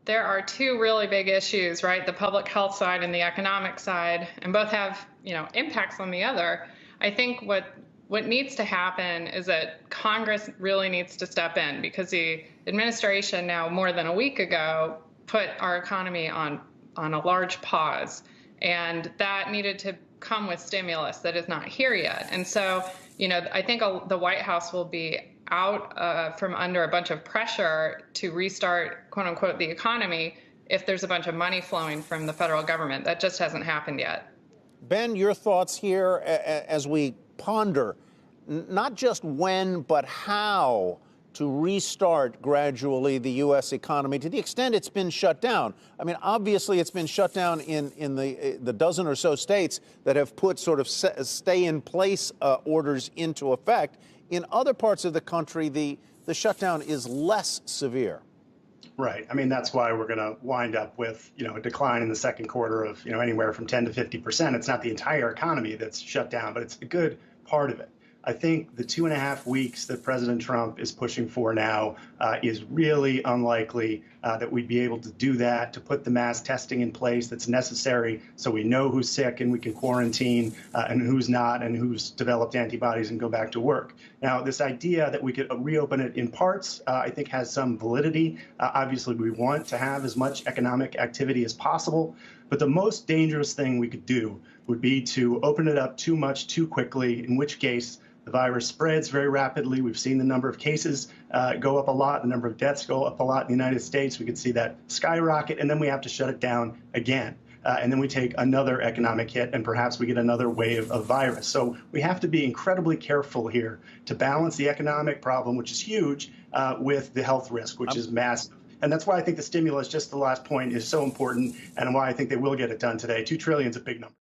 there are two really big issues, right? The public health side and the economic side, and both have, impacts on the other. I think what needs to happen is that Congress really needs to step in, because the administration now more than a week ago put our economy on a large pause, and that needed to come with stimulus that is not here yet. And so, I think the White House will be out from under a bunch of pressure to restart, quote unquote, the economy if there's a bunch of money flowing from the federal government. That just hasn't happened yet. Ben, your thoughts here as we ponder not just when, but how to restart gradually the U.S. economy to the extent it's been shut down. I mean, obviously, it's been shut down in the dozen or so states that have put sort of stay-in-place orders into effect. In other parts of the country, the shutdown is less severe. Right. I mean, that's why we're going to wind up with, a decline in the second quarter of, anywhere from 10 to 50%. It's not the entire economy that's shut down, but it's a good part of it. I think the 2.5 weeks that President Trump is pushing for now is really unlikely that we'd be able to do that, to put the mass testing in place that's necessary so we know who's sick and we can quarantine and who's not and who's developed antibodies and go back to work. Now, this idea that we could reopen it in parts, I think has some validity. Obviously, we want to have as much economic activity as possible. But the most dangerous thing we could do would be to open it up too much too quickly, in which case the virus spreads very rapidly. We've seen the number of cases go up a lot, the number of deaths go up a lot in the United States. We could see that skyrocket, and then we have to shut it down again. And then we take another economic hit, and perhaps we get another wave of virus. So we have to be incredibly careful here to balance the economic problem, which is huge, with the health risk, which is massive. And that's why I think the stimulus, just the last point, is so important, and why I think they will get it done today. $2 trillion is a big number.